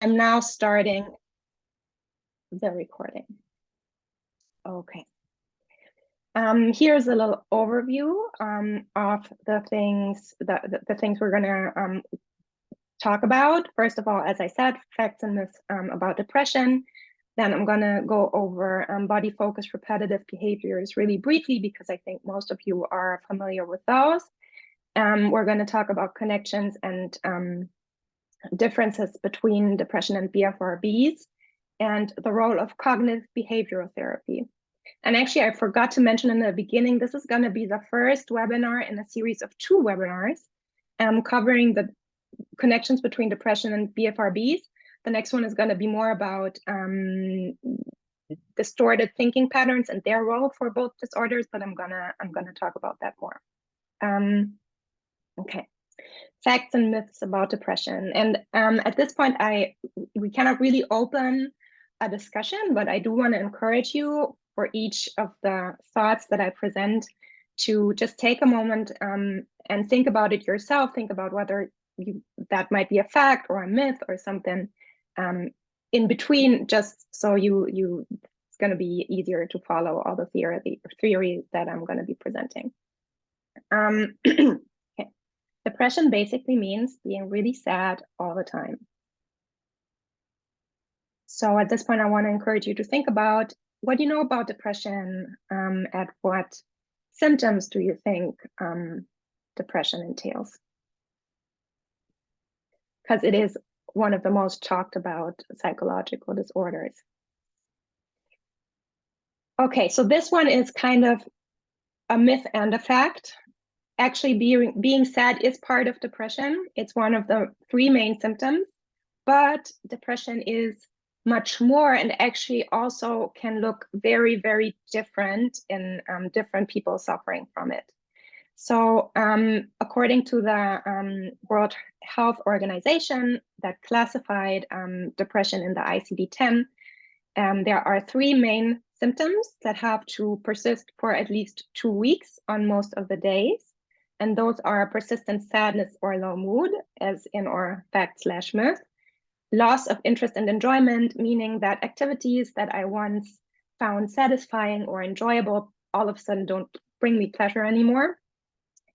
I'm now starting the recording. Okay. Here's a little overview of the things we're gonna talk about. First of all, as I said, facts and myths about depression. Then I'm gonna go over body-focused repetitive behaviors really briefly because I think most of you are familiar with those. We're gonna talk about connections and differences between depression and BFRBs and the role of cognitive behavioral therapy. And actually, I forgot to mention in the beginning, this is going to be the first webinar in a series of 2 webinars covering the connections between depression and BFRBs. The next one is going to be more about distorted thinking patterns and their role for both disorders, but I'm gonna talk about that more. Okay. Facts and myths about depression. And at this point, we cannot really open a discussion, but I do want to encourage you for each of the thoughts that I present to just take a moment and think about it yourself. Think about whether that might be a fact or a myth or something in between, just so it's going to be easier to follow all the theory that I'm going to be presenting. Okay. Depression basically means being really sad all the time. So at this point, I want to encourage you to think about what you know about depression, and what symptoms do you think depression entails? Because it is one of the most talked about psychological disorders. Okay, so this one is kind of a myth and a fact. Actually, being sad is part of depression. It's one of the 3 main symptoms, but depression is much more and actually also can look very, very different in different people suffering from it. So according to the World Health Organization that classified depression in the ICD-10, there are 3 main symptoms that have to persist for at least 2 weeks on most of the days. And those are persistent sadness or low mood, as in our fact/myth. Loss of interest and enjoyment, meaning that activities that I once found satisfying or enjoyable all of a sudden don't bring me pleasure anymore.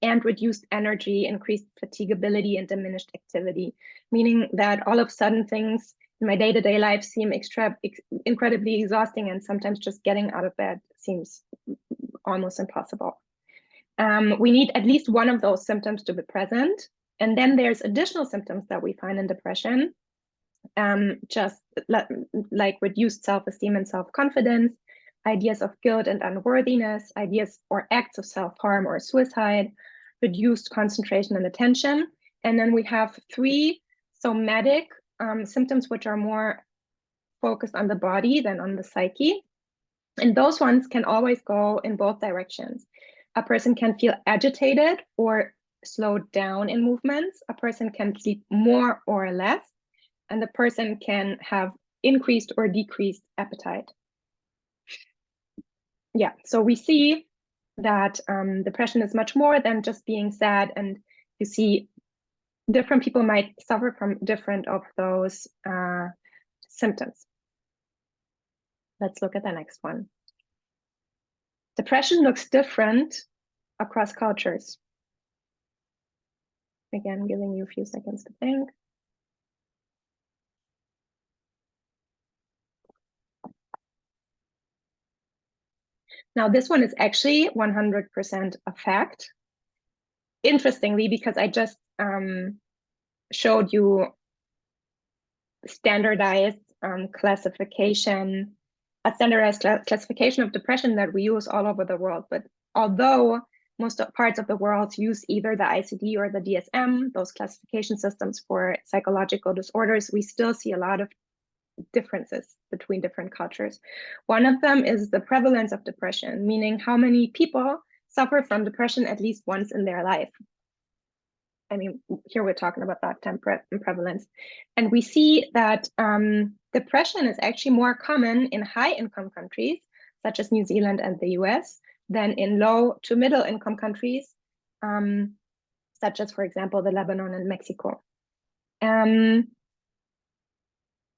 And reduced energy, increased fatigability, and diminished activity, meaning that all of a sudden things in my day-to-day life seem incredibly exhausting, and sometimes just getting out of bed seems almost impossible. We need at least one of those symptoms to be present. And then there's additional symptoms that we find in depression, just like reduced self-esteem and self-confidence, ideas of guilt and unworthiness, ideas or acts of self-harm or suicide, reduced concentration and attention. And then we have 3 somatic symptoms, which are more focused on the body than on the psyche. And those ones can always go in both directions. A person can feel agitated or slowed down in movements. A person can sleep more or less. And the person can have increased or decreased appetite. Yeah, so we see that depression is much more than just being sad, and you see different people might suffer from different of those symptoms. Let's look at the next one. Depression looks different across cultures. Again, giving you a few seconds to think. Now, this one is actually 100% a fact. Interestingly, because I just showed you standardized classification, a standardized classification of depression that we use all over the world. But although most parts of the world use either the ICD or the DSM, those classification systems for psychological disorders, we still see a lot of differences between different cultures. One of them is the prevalence of depression, meaning how many people suffer from depression at least once in their life. I mean, here we're talking about lifetime prevalence. And we see that depression is actually more common in high-income countries, such as New Zealand and the US, than in low to middle-income countries, such as, for example, the Lebanon and Mexico.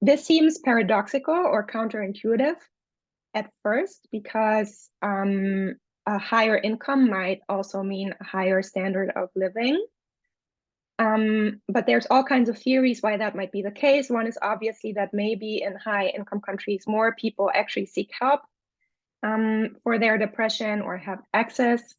This seems paradoxical or counterintuitive at first because a higher income might also mean a higher standard of living. But there's all kinds of theories why that might be the case. One is obviously that maybe in high income countries, more people actually seek help for their depression or have access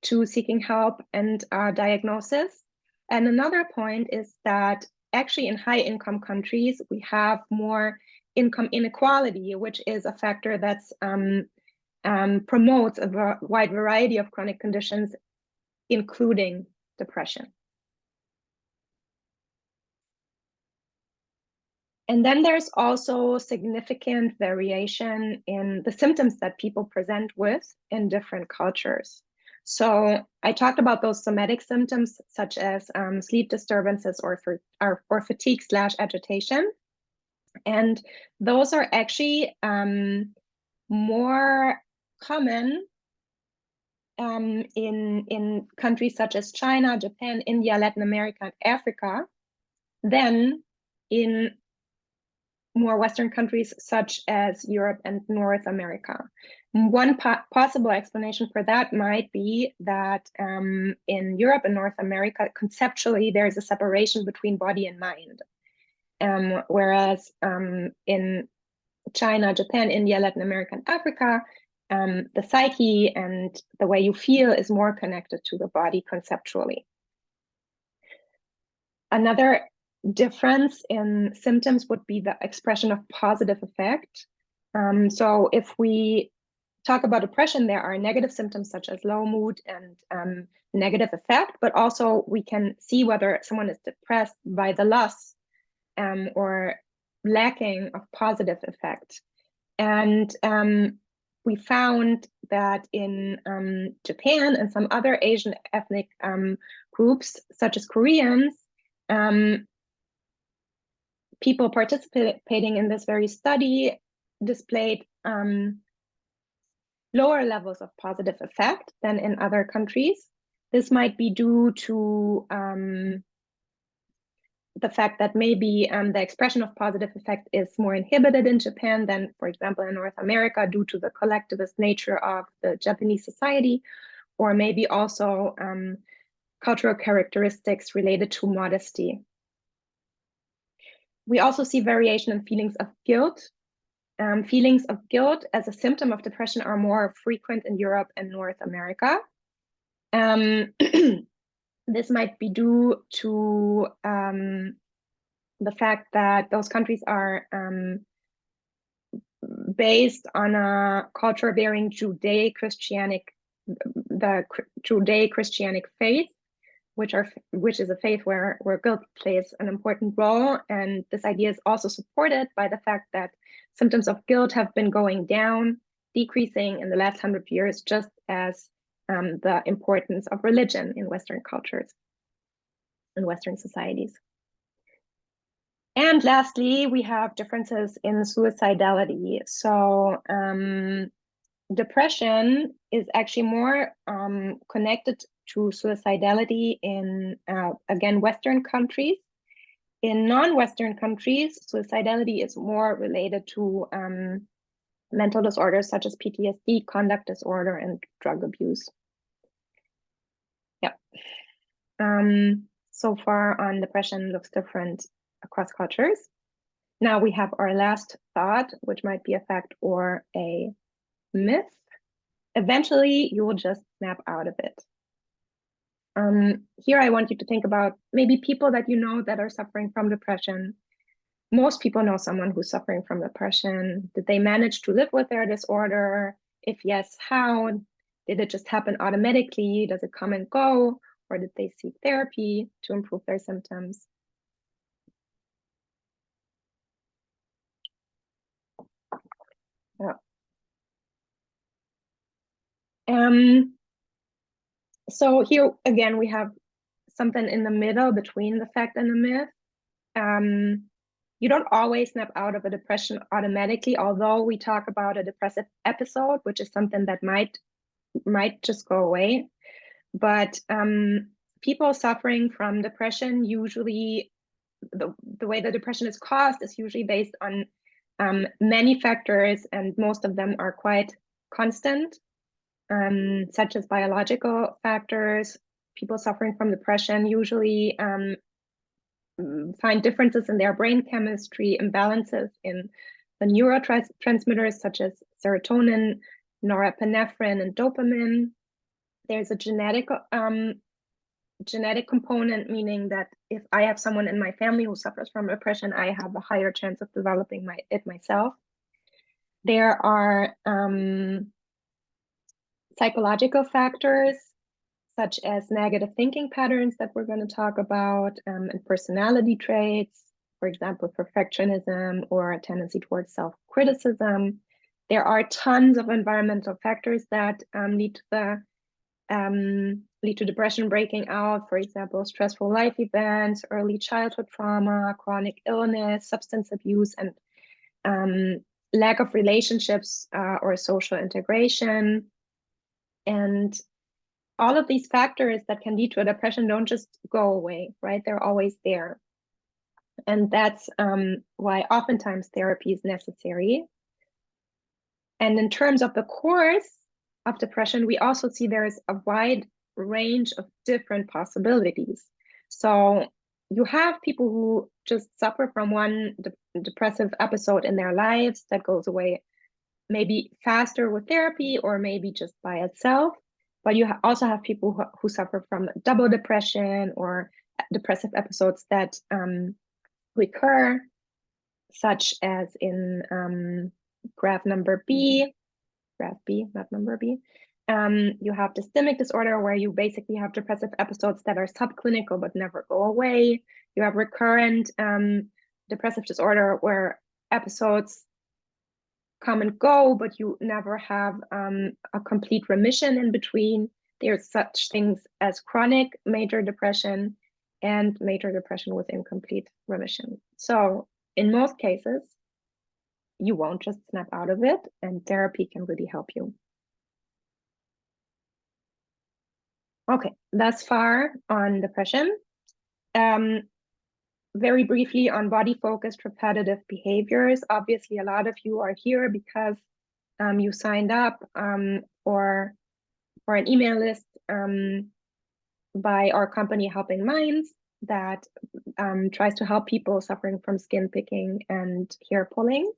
to seeking help and diagnosis. And another point is that actually in high income countries, we have more income inequality, which is a factor that's promotes a wide variety of chronic conditions, including depression. And then there's also significant variation in the symptoms that people present with in different cultures. So I talked about those somatic symptoms such as sleep disturbances or fatigue / agitation. And those are actually more common in countries such as China, Japan, India, Latin America, and Africa than in more Western countries such as Europe and North America. One possible explanation for that might be that in Europe and North America, conceptually, there's a separation between body and mind. Whereas in China, Japan, India, Latin America, and Africa, the psyche and the way you feel is more connected to the body conceptually. Another difference in symptoms would be the expression of positive affect. So if we talk about depression, there are negative symptoms such as low mood and negative affect, but also we can see whether someone is depressed by the loss or lacking of positive affect. And we found that in Japan and some other Asian ethnic groups, such as Koreans, people participating in this very study displayed lower levels of positive affect than in other countries. This might be due to the fact that maybe the expression of positive affect is more inhibited in Japan than, for example, in North America due to the collectivist nature of the Japanese society, or maybe also cultural characteristics related to modesty. We also see variation in feelings of guilt. Feelings of guilt as a symptom of depression are more frequent in Europe and North America. This might be due to the fact that those countries are based on a culture bearing Judeo-Christianic faith, which is a faith where guilt plays an important role. And this idea is also supported by the fact that symptoms of guilt have been going down, decreasing in the last 100 years, just as the importance of religion in Western cultures and Western societies. And lastly, we have differences in suicidality. So depression is actually more connected to suicidality in, again, Western countries. In non-Western countries, suicidality is more related to mental disorders such as PTSD, conduct disorder, and drug abuse. Yep. So far on depression looks different across cultures. Now we have our last thought, which might be a fact or a myth. Eventually, you will just snap out of it. Here I want you to think about maybe people that you know that are suffering from depression. Most people know someone who's suffering from depression. Did they manage to live with their disorder? If yes, how? Did it just happen automatically? Does it come and go? Or did they seek therapy to improve their symptoms? Yeah. So here again, we have something in the middle between the fact and the myth. You don't always snap out of a depression automatically, although we talk about a depressive episode, which is something that might just go away. But people suffering from depression usually the way the depression is caused is usually based on many factors, and most of them are quite constant, such as biological factors. People suffering from depression usually find differences in their brain chemistry, imbalances in the neurotransmitters such as serotonin, norepinephrine, and dopamine. There's a genetic component, meaning that if I have someone in my family who suffers from depression, I have a higher chance of developing it myself. There are psychological factors such as negative thinking patterns that we're going to talk about, and personality traits, for example, perfectionism or a tendency towards self-criticism. There are tons of environmental factors that lead to depression breaking out, for example, stressful life events, early childhood trauma, chronic illness, substance abuse, and lack of relationships or social integration. And all of these factors that can lead to a depression don't just go away, right? They're always there. And that's why oftentimes therapy is necessary. And in terms of the course of depression, we also see there's a wide range of different possibilities. So you have people who just suffer from one depressive episode in their lives that goes away maybe faster with therapy or maybe just by itself. But you also have people who suffer from double depression or depressive episodes that recur, such as in graph B, not number B. You have dysthymic disorder, where you basically have depressive episodes that are subclinical but never go away. You have recurrent depressive disorder, where episodes come and go, but you never have a complete remission in between. There's such things as chronic major depression and major depression with incomplete remission. So in most cases, you won't just snap out of it, and therapy can really help you. Okay, thus far on depression. Very briefly on body-focused repetitive behaviors. Obviously, a lot of you are here because you signed up for an email list by our company Helping Minds that tries to help people suffering from skin picking and hair pulling.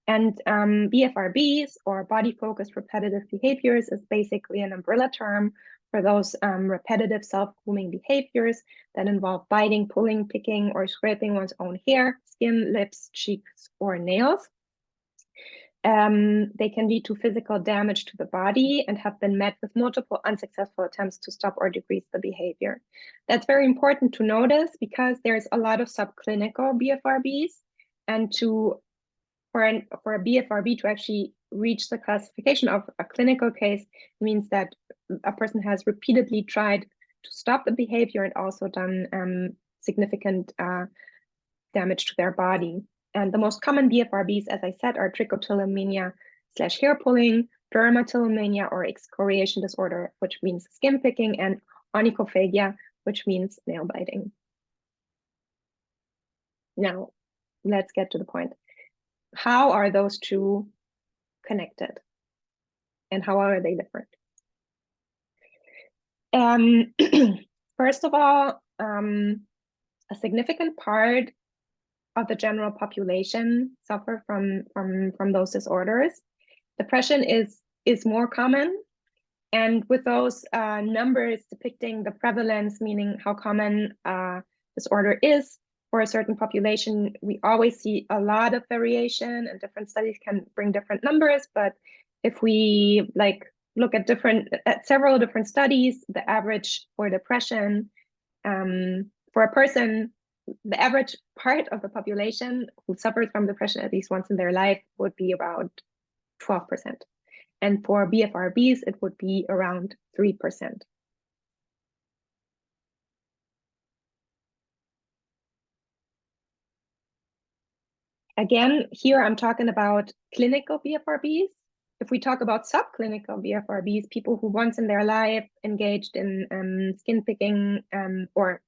And BFRBs, or body-focused repetitive behaviors, is basically an umbrella term for those repetitive self-grooming behaviors that involve biting, pulling, picking, or scraping one's own hair, skin, lips, cheeks, or nails. They can lead to physical damage to the body and have been met with multiple unsuccessful attempts to stop or decrease the behavior. That's very important to notice because there's a lot of subclinical BFRBs, and for a BFRB to actually reach the classification of a clinical case means that a person has repeatedly tried to stop the behavior and also done significant damage to their body. And the most common BFRBs, as I said, are trichotillomania / hair pulling, dermatillomania or excoriation disorder, which means skin picking, and onychophagia, which means nail biting. Now, let's get to the point. How are those two connected? And how are they different? First of all, a significant part of the general population suffer from those disorders. Depression is more common, and with those numbers depicting the prevalence, meaning how common disorder is for a certain population, we always see a lot of variation, and different studies can bring different numbers. But if we look at several different studies, the average for depression for a person, the average part of the population who suffers from depression at least once in their life would be about 12%. And for BFRBs, it would be around 3%. Again, here I'm talking about clinical BFRBs. If we talk about subclinical BFRBs, people who once in their life engaged in skin picking or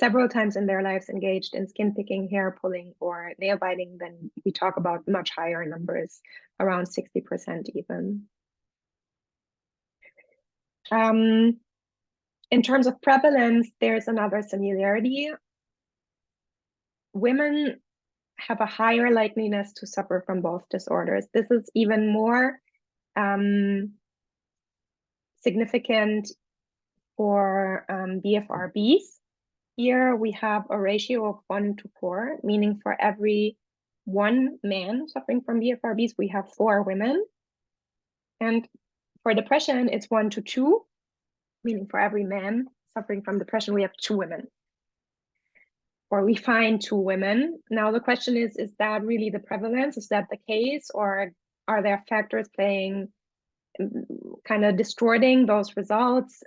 several times in their lives engaged in skin picking, hair pulling, or nail biting, then we talk about much higher numbers, around 60% even. In terms of prevalence, there's another similarity. Women have a higher likeliness to suffer from both disorders. This is even more significant for BFRBs. Here we have a ratio of 1 to 4, meaning for every 1 man suffering from BFRBs, we have 4 women. And for depression, it's 1 to 2, meaning for every man suffering from depression, we have 2 women. Or we find 2 women. Now the question is that really the prevalence? Is that the case? Or are there factors playing, kind of distorting those results?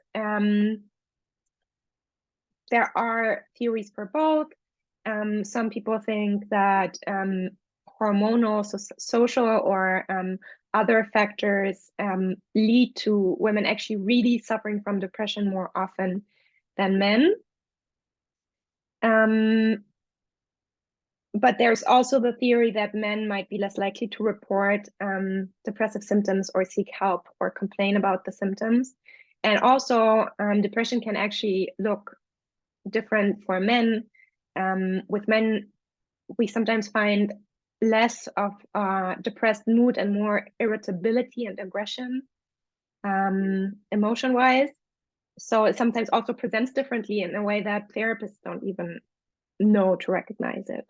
There are theories for both. Some people think that hormonal, social, or other factors lead to women actually really suffering from depression more often than men. But there's also the theory that men might be less likely to report depressive symptoms or seek help or complain about the symptoms. And also, depression can actually look different for men. With men, we sometimes find less of depressed mood and more irritability and aggression, emotion-wise. So it sometimes also presents differently in a way that therapists don't even know to recognize it.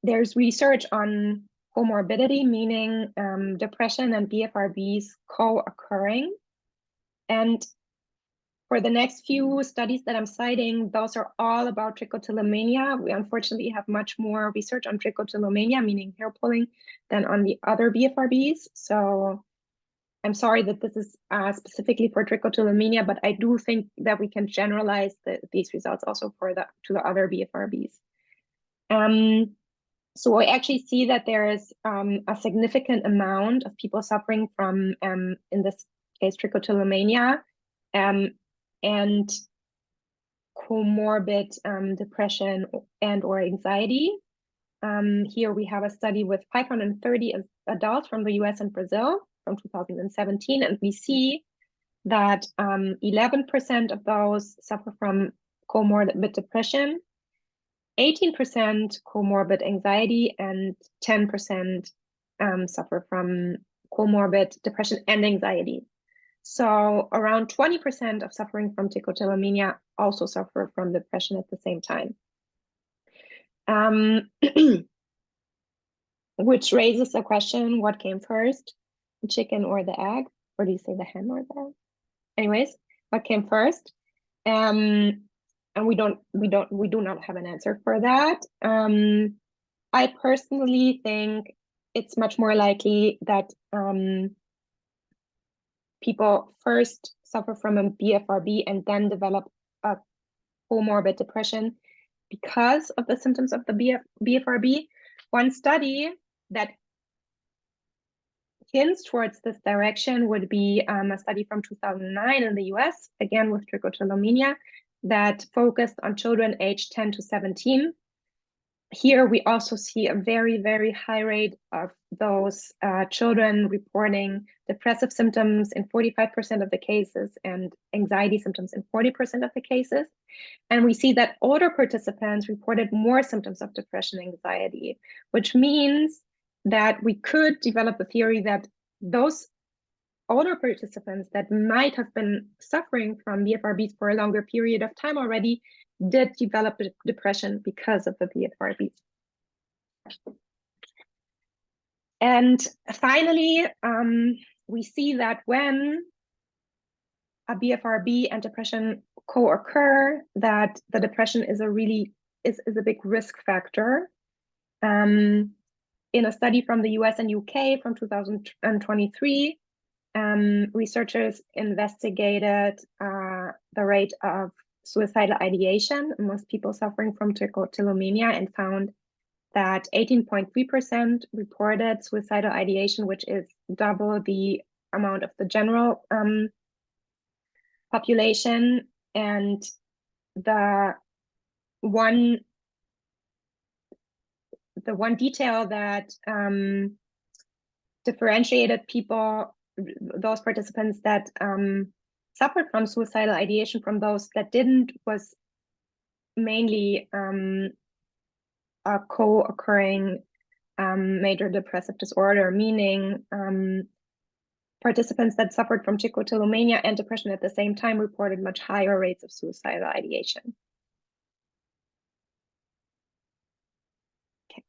There's research on comorbidity, meaning depression and BFRBs co-occurring. And for the next few studies that I'm citing, those are all about trichotillomania. We unfortunately have much more research on trichotillomania, meaning hair pulling, than on the other BFRBs. So I'm sorry that this is specifically for trichotillomania, but I do think that we can generalize these results also to the other BFRBs. So I actually see that there is a significant amount of people suffering from, in this case, trichotillomania, and comorbid depression and or anxiety. Here we have a study with 530 adults from the US and Brazil from 2017, and we see that 11% of those suffer from comorbid depression, 18% comorbid anxiety, and 10% suffer from comorbid depression and anxiety. So around 20% of suffering from trichotillomania also suffer from depression at the same time. Which raises the question, what came first, the chicken or the egg? Or do you say the hen or the egg? Anyways, what came first? And we do not have an answer for that. I personally think it's much more likely that people first suffer from a BFRB and then develop a comorbid depression because of the symptoms of the BFRB. One study that hints towards this direction would be a study from 2009 in the US, again with trichotillomania, that focused on children aged 10 to 17. Here we also see a very, very high rate of those children reporting depressive symptoms in 45% of the cases and anxiety symptoms in 40% of the cases. And we see that older participants reported more symptoms of depression and anxiety, which means that we could develop a theory that those older participants that might have been suffering from BFRBs for a longer period of time already did develop depression because of the BFRBs. And finally, we see that when a BFRB and depression co-occur, that the depression is a big risk factor. In a study from the US and UK from 2023, researchers investigated the rate of suicidal ideation amongst people suffering from trichotillomania and found that 18.3% reported suicidal ideation, which is double the amount of the general population, and the one detail that differentiated people, those participants that suffered from suicidal ideation from those that didn't, was mainly a co-occurring major depressive disorder, meaning participants that suffered from trichotillomania and depression at the same time reported much higher rates of suicidal ideation. Okay.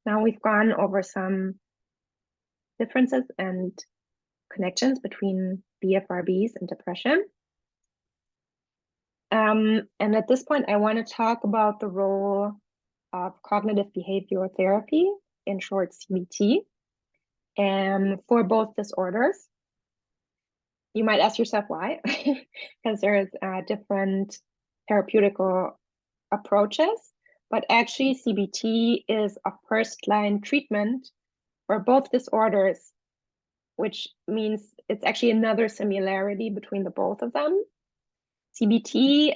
Now we've gone over some differences and connections between BFRBs and depression. And at this point, I want to talk about the role of cognitive behavioral therapy, in short CBT, for both disorders. You might ask yourself why, because there's different therapeutical approaches, but actually CBT is a first-line treatment for both disorders, which means it's actually another similarity between the both of them. CBT,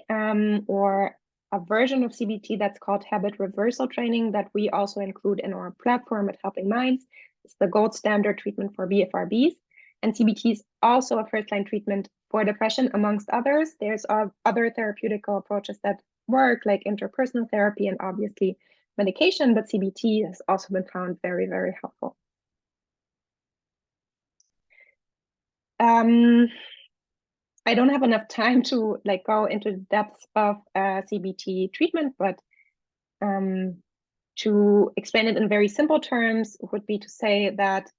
or a version of CBT that's called habit reversal training, that we also include in our platform at Helping Minds, is the gold standard treatment for BFRBs. And CBT is also a first-line treatment for depression, amongst others. There's other therapeutical approaches that work, like interpersonal therapy and obviously medication, but CBT has also been found very, very helpful. I don't have enough time to go into the depths of CBT treatment, but to explain it in very simple terms would be to say that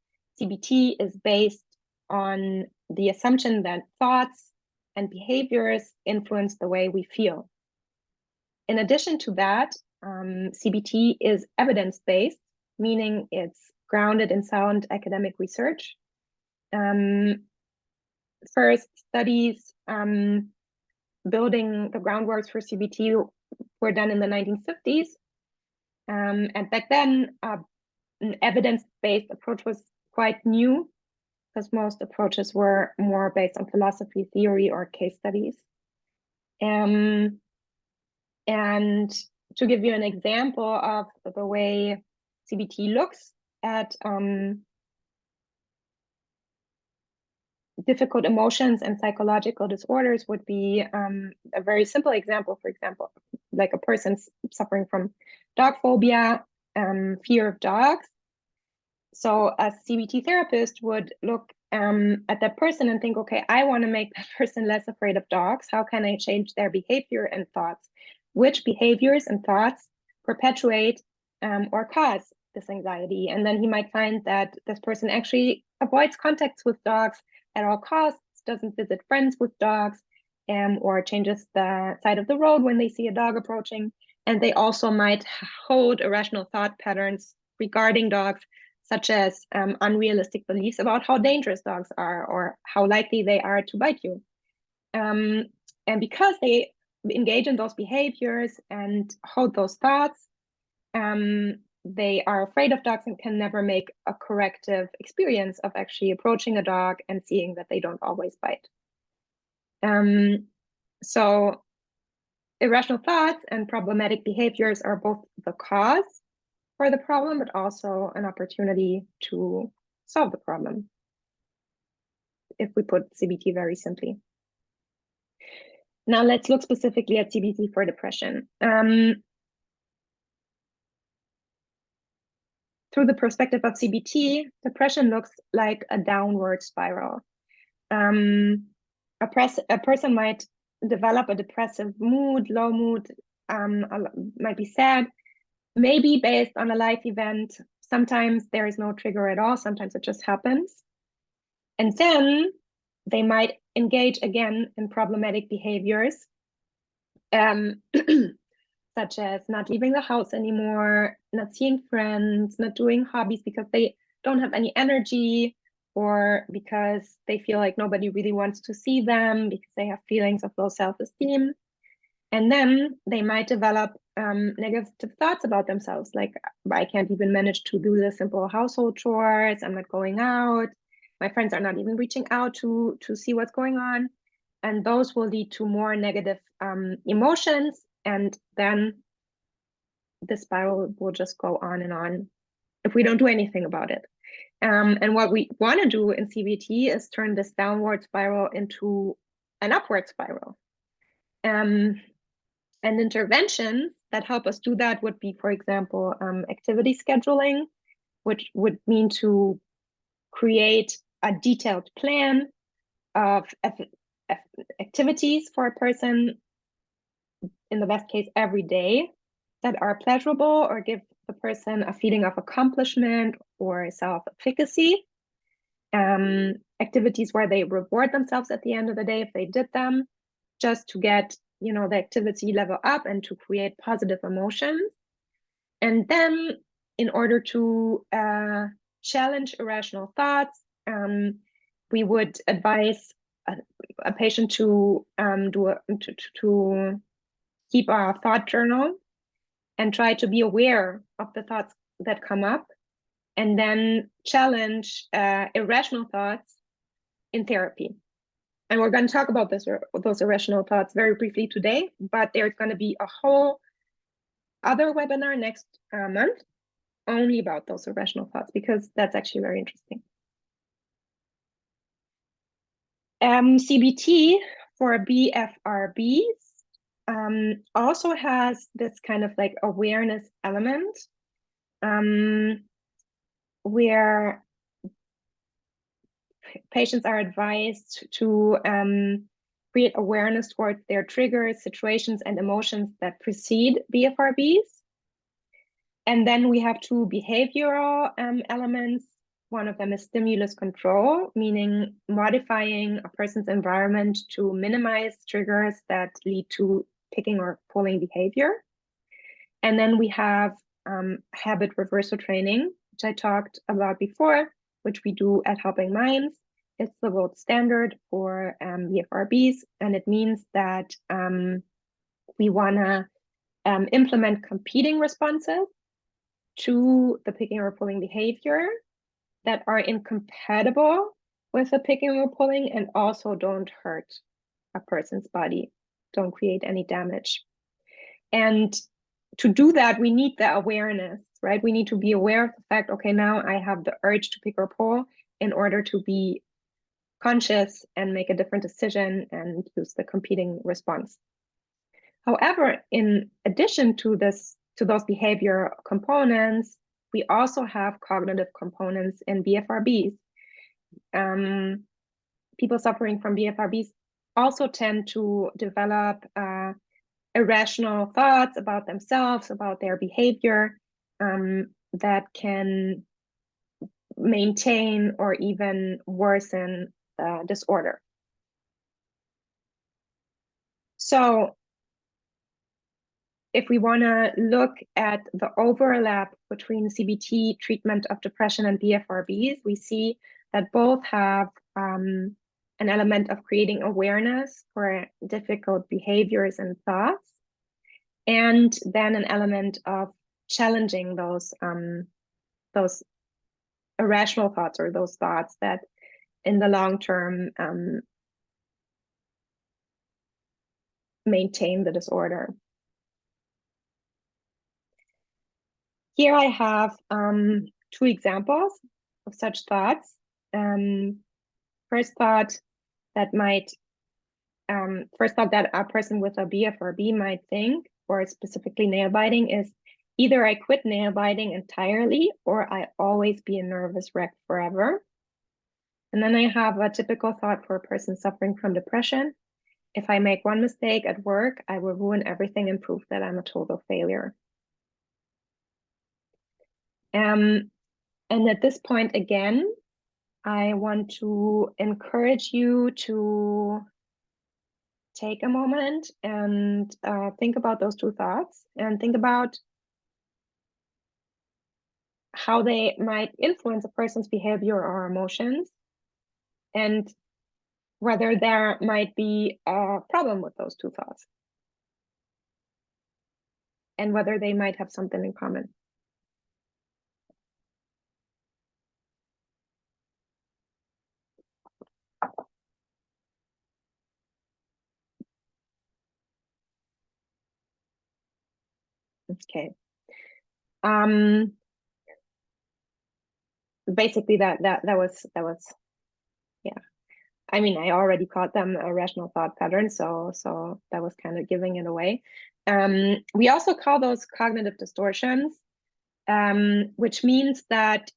CBT is based on the assumption that thoughts and behaviors influence the way we feel. In addition to that, CBT is evidence-based, meaning it's grounded in sound academic research. First studies building the groundworks for CBT were done in the 1950s. And back then, an evidence-based approach was quite new, because most approaches were more based on philosophy, theory, or case studies. And to give you an example of the way CBT looks at difficult emotions and psychological disorders would be a very simple example, for example, like a person suffering from dog phobia, fear of dogs. So a CBT therapist would look at that person and think, okay, I want to make that person less afraid of dogs. How can I change their behavior and thoughts? Which behaviors and thoughts perpetuate or cause this anxiety? And then he might find that this person actually avoids contacts with dogs at all costs, doesn't visit friends with dogs, or changes the side of the road when they see a dog approaching. And they also might hold irrational thought patterns regarding dogs, such as unrealistic beliefs about how dangerous dogs are or how likely they are to bite you. And because they engage in those behaviors and hold those thoughts, they are afraid of dogs and can never make a corrective experience of actually approaching a dog and seeing that they don't always bite. So irrational thoughts and problematic behaviors are both the cause for the problem, but also an opportunity to solve the problem, if we put CBT very simply. Now let's look specifically at CBT for depression. Through the perspective of CBT, depression looks like a downward spiral. A person might develop a depressive mood, low mood, might be sad, maybe based on a life event. Sometimes there is no trigger at all. Sometimes it just happens. And then they might engage again in problematic behaviors, such as not leaving the house anymore, not seeing friends, not doing hobbies because they don't have any energy, or because they feel like nobody really wants to see them, because they have feelings of low self-esteem. And then they might develop negative thoughts about themselves, like, I can't even manage to do the simple household chores, I'm not going out, my friends are not even reaching out to see what's going on. and those will lead to more negative emotions, and then the spiral will just go on and on if we don't do anything about it. And what we want to do in CBT is turn this downward spiral into an upward spiral. And interventions that help us do that would be, for example, activity scheduling, which would mean to create a detailed plan of activities for a person, in the best case, every day, that are pleasurable or give the person a feeling of accomplishment or self-efficacy. Activities where they reward themselves at the end of the day if they did them, just to get, the activity level up and to create positive emotions. And then, in order to challenge irrational thoughts, we would advise a patient to to keep a thought journal and try to be aware of the thoughts that come up, and then challenge irrational thoughts in therapy. And we're going to talk about those irrational thoughts very briefly today, but there's going to be a whole other webinar next month only about those irrational thoughts, because that's actually very interesting. CBT for BFRBs also has this kind of like awareness element, where patients are advised to create awareness towards their triggers, situations, and emotions that precede BFRBs. And then we have two behavioral elements. One of them is stimulus control, meaning modifying a person's environment to minimize triggers that lead to picking or pulling behavior. And then we have habit reversal training, which I talked about before, which we do at Helping Minds. It's the gold standard for BFRBs, and it means that we want to implement competing responses to the picking or pulling behavior that are incompatible with the picking or pulling and also don't hurt a person's body, don't create any damage. And to do that, we need the awareness, right? We need to be aware of the fact, okay, now I have the urge to pick or pull, in order to be conscious and make a different decision and use the competing response. However, in addition to those behavior components, we also have cognitive components in BFRBs. People suffering from BFRBs also tend to develop irrational thoughts about themselves, about their behavior, that can maintain or even worsen the disorder. So if we want to look at the overlap between CBT treatment of depression and BFRBs, we see that both have an element of creating awareness for difficult behaviors and thoughts, and then an element of challenging those irrational thoughts, or those thoughts that in the long term maintain the disorder. Here I have two examples of such thoughts. First thought that a person with a BFRB might think, or specifically nail biting, is either I quit nail biting entirely, or I always be a nervous wreck forever. And then I have a typical thought for a person suffering from depression. If I make one mistake at work, I will ruin everything and prove that I'm a total failure. And at this point, again, I want to encourage you to take a moment and think about those two thoughts, and think about how they might influence a person's behavior or emotions, and whether there might be a problem with those two thoughts, and whether they might have something in common. Okay. Basically that was yeah. I mean, I already called them irrational thought patterns, so that was kind of giving it away. We also call those cognitive distortions, which means that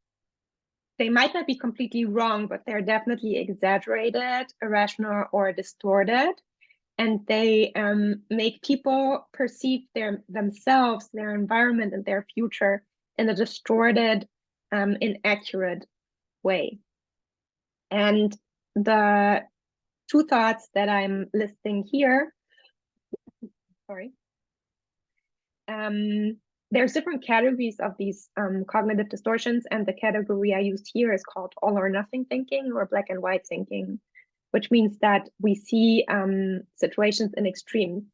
they might not be completely wrong, but they're definitely exaggerated, irrational, or distorted. And they make people perceive themselves, their environment, and their future in a distorted, inaccurate way. And the two thoughts that I'm listing here, sorry, there's different categories of these cognitive distortions, and the category I used here is called all or nothing thinking or black and white thinking, which means that we see situations in extremes,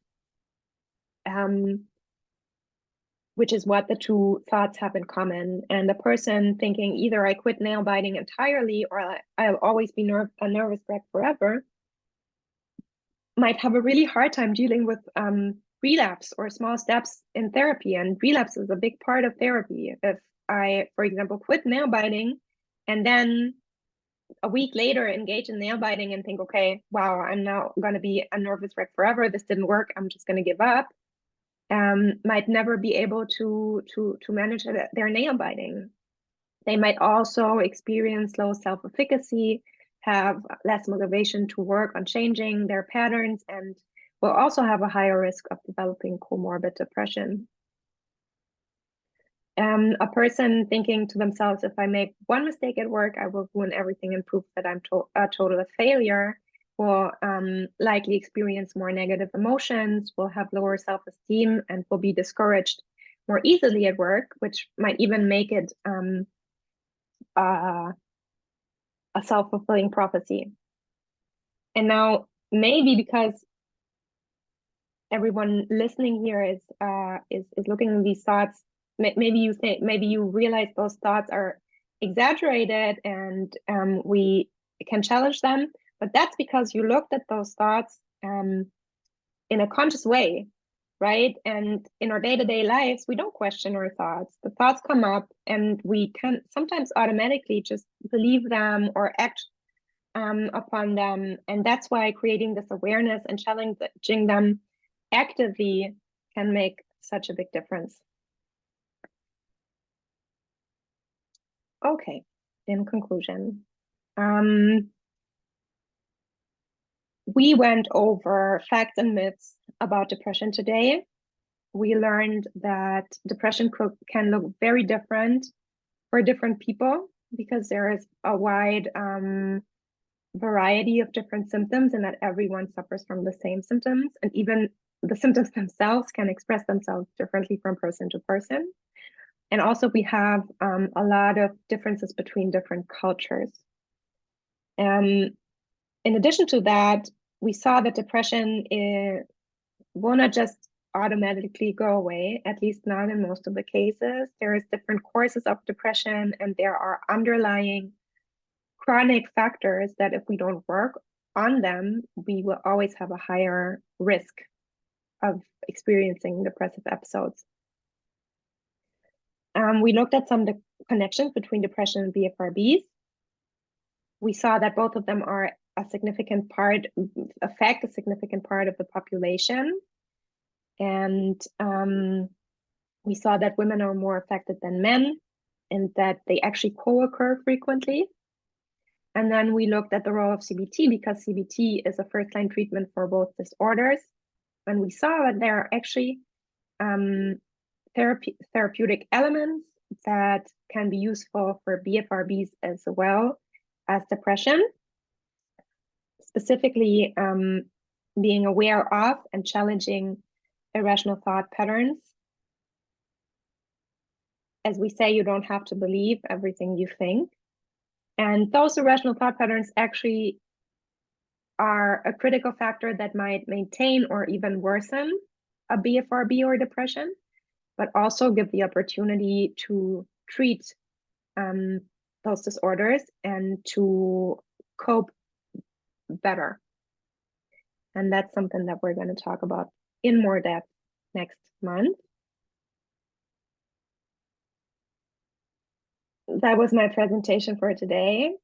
which is what the two thoughts have in common. And the person thinking either I quit nail biting entirely or I'll always be a nervous wreck forever might have a really hard time dealing with relapse or small steps in therapy. And relapse is a big part of therapy. If I, for example, quit nail biting and then a week later engage in nail biting and think, okay, wow, I'm now going to be a nervous wreck forever. This didn't work. I'm just going to give up. Might never be able to manage their nail biting. They might also experience low self-efficacy, have less motivation to work on changing their patterns, and will also have a higher risk of developing comorbid depression. A person thinking to themselves, if I make one mistake at work, I will ruin everything and prove that I'm a total failure, will likely experience more negative emotions, will have lower self-esteem, and will be discouraged more easily at work, which might even make it a self-fulfilling prophecy. And now maybe because everyone listening here is looking at these thoughts, maybe you realize those thoughts are exaggerated and we can challenge them, but that's because you looked at those thoughts in a conscious way, right? And in our day-to-day lives, we don't question our thoughts. The thoughts come up and we can sometimes automatically just believe them or act upon them. And that's why creating this awareness and challenging them actively can make such a big difference. Okay, in conclusion, we went over facts and myths about depression today. We learned that depression can look very different for different people because there is a wide variety of different symptoms and that everyone suffers from the same symptoms, and even the symptoms themselves can express themselves differently from person to person. And also we have a lot of differences between different cultures. In addition to that, we saw that depression will not just automatically go away, at least not in most of the cases. There is different courses of depression and there are underlying chronic factors that if we don't work on them, we will always have a higher risk of experiencing depressive episodes. We looked at some of the connections between depression and BFRBs. We saw that both of them are affect a significant part of the population. And we saw that women are more affected than men and that they actually co-occur frequently. And then we looked at the role of CBT because CBT is a first-line treatment for both disorders. And we saw that there are actually therapeutic elements that can be useful for BFRBs as well as depression. Specifically, being aware of and challenging irrational thought patterns. As we say, you don't have to believe everything you think. And those irrational thought patterns actually are a critical factor that might maintain or even worsen a BFRB or depression, but also give the opportunity to treat those disorders and to cope better. And that's something that we're going to talk about in more depth next month. that was my presentation for today.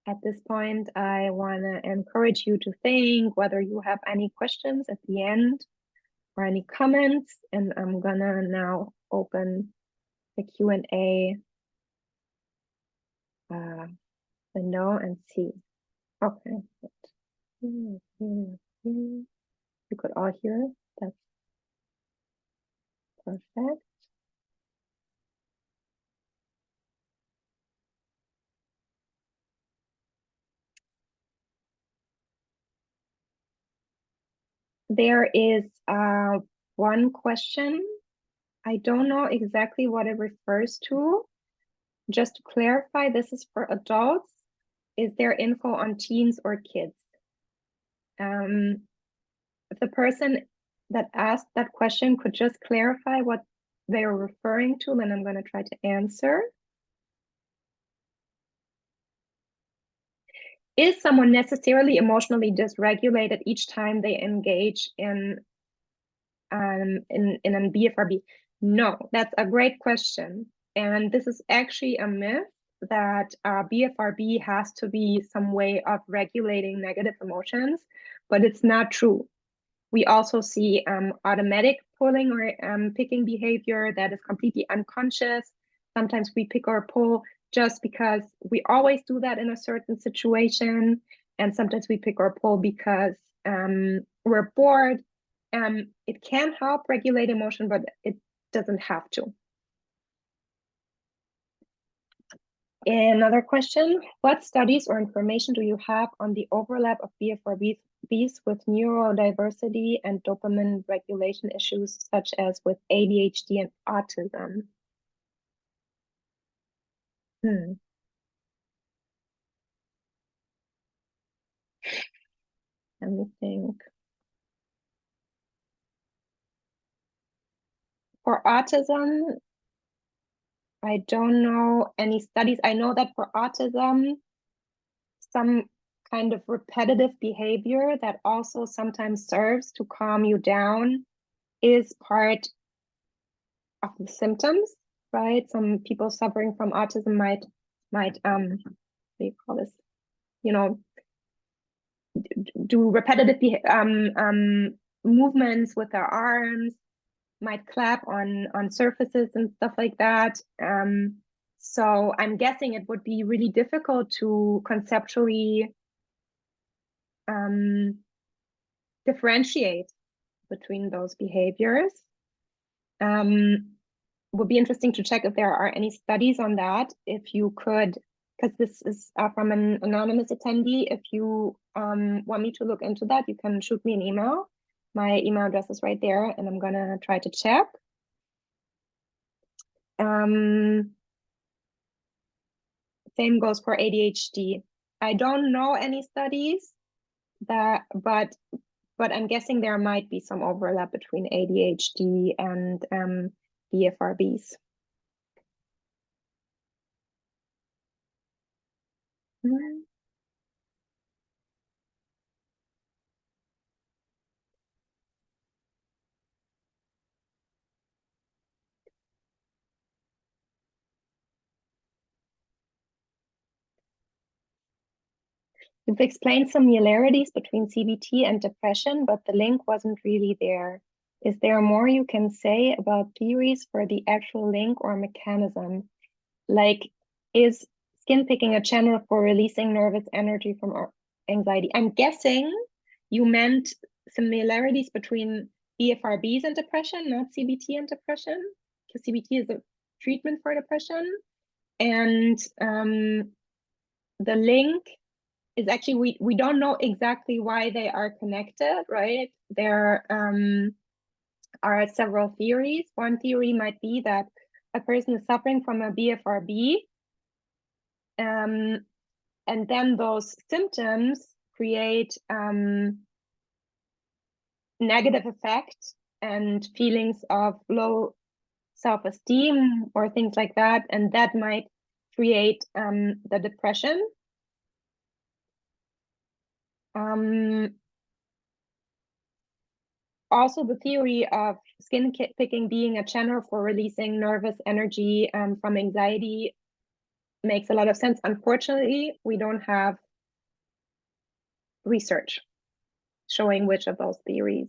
At this point, I want to encourage you to think whether you have any questions at the end or any comments, and I'm gonna now open the Q&A window and see. Okay. You could all hear. That's perfect. There is one question. I don't know exactly what it refers to. Just to clarify, this is for adults. Is there info on teens or kids? If the person that asked that question could just clarify what they are referring to, then I'm going to try to answer. Is someone necessarily emotionally dysregulated each time they engage in an BFRB? No, that's a great question. And this is actually a myth that BFRB has to be some way of regulating negative emotions, but it's not true. We also see automatic pulling or picking behavior that is completely unconscious. Sometimes we pick or pull just because we always do that in a certain situation. And sometimes we pick or pull because we're bored. It can help regulate emotion, but it doesn't have to. Another question, what studies or information do you have on the overlap of BFRBs with neurodiversity and dopamine regulation issues, such as with ADHD and autism? Let me think. For autism, I don't know any studies. I know that for autism, some kind of repetitive behavior that also sometimes serves to calm you down is part of the symptoms, right? Some people suffering from autism might what do you call this? You know, do repetitive movements with their arms, might clap on surfaces and stuff like that. So I'm guessing it would be really difficult to conceptually differentiate between those behaviors. Would be interesting to check if there are any studies on that. If you could, because this is from an anonymous attendee, if you want me to look into that, you can shoot me an email. My email address is right there, and I'm gonna try to check. Same goes for ADHD. I don't know any studies that, but I'm guessing there might be some overlap between ADHD and BFRBs. You've explained similarities between CBT and depression, but the link wasn't really there. Is there more you can say about theories for the actual link or mechanism? Like, is skin picking a channel for releasing nervous energy from anxiety? I'm guessing you meant similarities between BFRBs and depression, not CBT and depression, because CBT is a treatment for depression. And the link is actually, we don't know exactly why they are connected, right? There are several theories. One theory might be that a person is suffering from a BFRB, and then those symptoms create negative effect and feelings of low self-esteem or things like that, and that might create the depression. also the theory of skin picking being a channel for releasing nervous energy from anxiety makes a lot of sense. Unfortunately, we don't have research showing which of those theories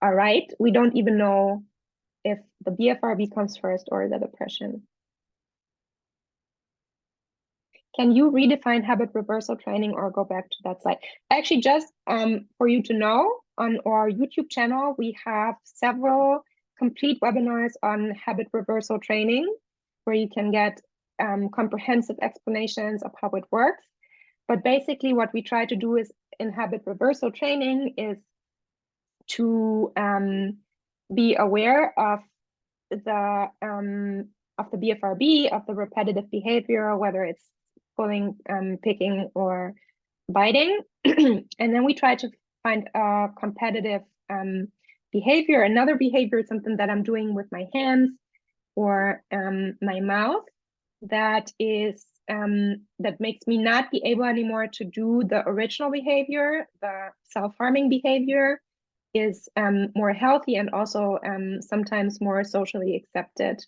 are right. We don't even know if the BFRB comes first or the depression. Can you redefine habit reversal training or go back to that slide? Actually, just for you to know, on our YouTube channel, we have several complete webinars on habit reversal training, where you can get comprehensive explanations of how it works. But basically what we try to do is in habit reversal training is to be aware of the BFRB, of the repetitive behavior, whether it's pulling, picking, or biting. And then we try to find a competitive behavior, another behavior, something that I'm doing with my hands or my mouth that is that makes me not be able anymore to do the original behavior, the self-harming behavior, is more healthy and also sometimes more socially accepted.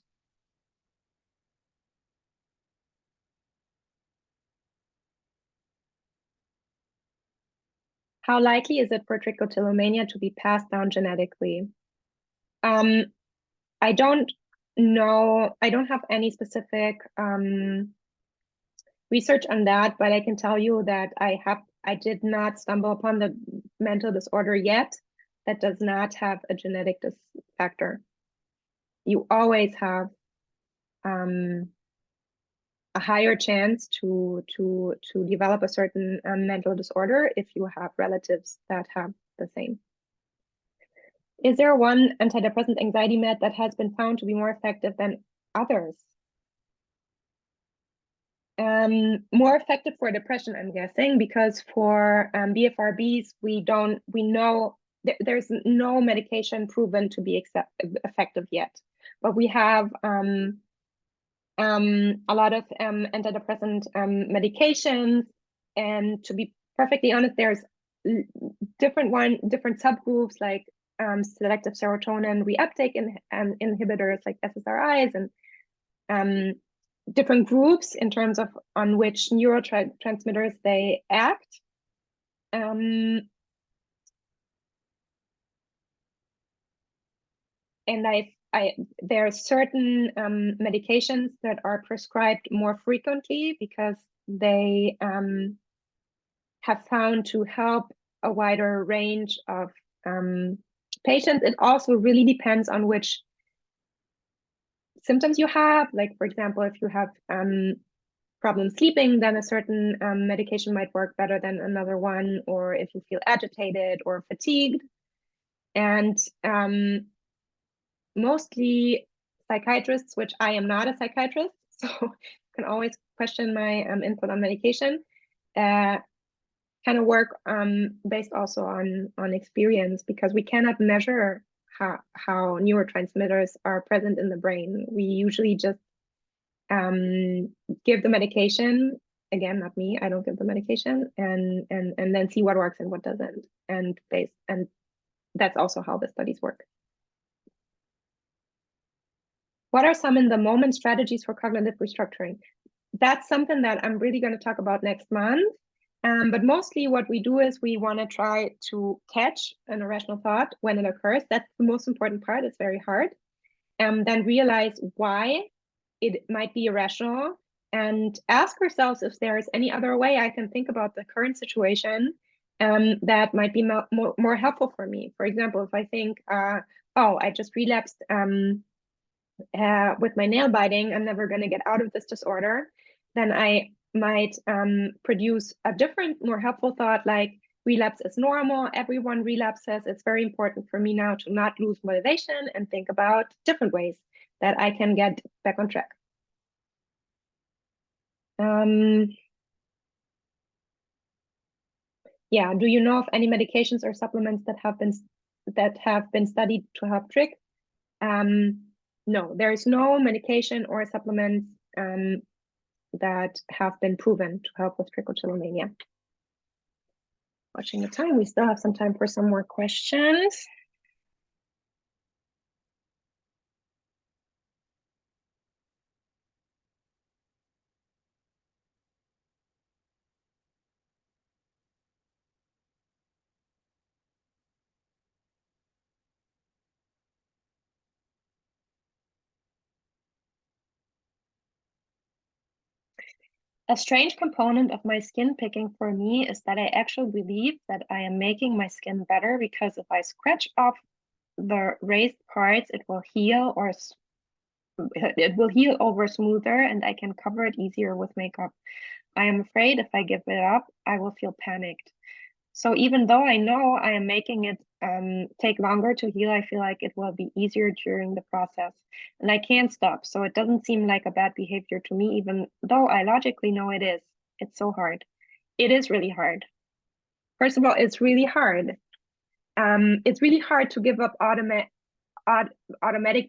How likely is it for trichotillomania to be passed down genetically? I don't know. I don't have any specific research on that, but I can tell you that I did not stumble upon the mental disorder yet that does not have a genetic factor. You always have a higher chance to develop a certain mental disorder if you have relatives that have the same. Is there one antidepressant anxiety med that has been found to be more effective than others? More effective for depression, I'm guessing, because for BFRBs, we know there's no medication proven to be effective yet, but we have a lot of antidepressant medications, and to be perfectly honest, there's different subgroups like selective serotonin reuptake inhibitors like SSRIs and different groups in terms of on which neurotransmitters they act. And there are certain medications that are prescribed more frequently because they have found to help a wider range of patients. It also really depends on which symptoms you have. Like, for example, if you have problem sleeping, then a certain medication might work better than another one, or if you feel agitated or fatigued. And mostly psychiatrists, which I am not a psychiatrist, so you can always question my input on medication, kind of work based also on experience, because we cannot measure how neurotransmitters are present in the brain. We usually just give the medication. Again, not me, I don't give the medication, and then see what works and what doesn't, and that's also how the studies work. What are some in the moment strategies for cognitive restructuring? That's something that I'm really going to talk about next month. But mostly what we do is we want to try to catch an irrational thought when it occurs. That's the most important part. It's very hard. Then realize why it might be irrational and ask ourselves if there is any other way I can think about the current situation that might be more helpful for me. For example, if I think, oh, I just relapsed with my nail biting, I'm never going to get out of this disorder, then I might produce a different, more helpful thought like, relapse is normal, everyone relapses, it's very important for me now to not lose motivation and think about different ways that I can get back on track. Yeah, do you know of any medications or supplements that have been studied to help trich? No, there is no medication or supplements that have been proven to help with trichotillomania. Watching the time, we still have some time for some more questions. A strange component of my skin picking for me is that I actually believe that I am making my skin better, because if I scratch off the raised parts, it will heal over smoother and I can cover it easier with makeup. I am afraid if I give it up, I will feel panicked. So even though I know I am making it take longer to heal, I feel like it will be easier during the process. And I can't stop. So it doesn't seem like a bad behavior to me, even though I logically know it is. It's so hard. It is really hard. First of all, it's really hard. It's really hard to give up automatic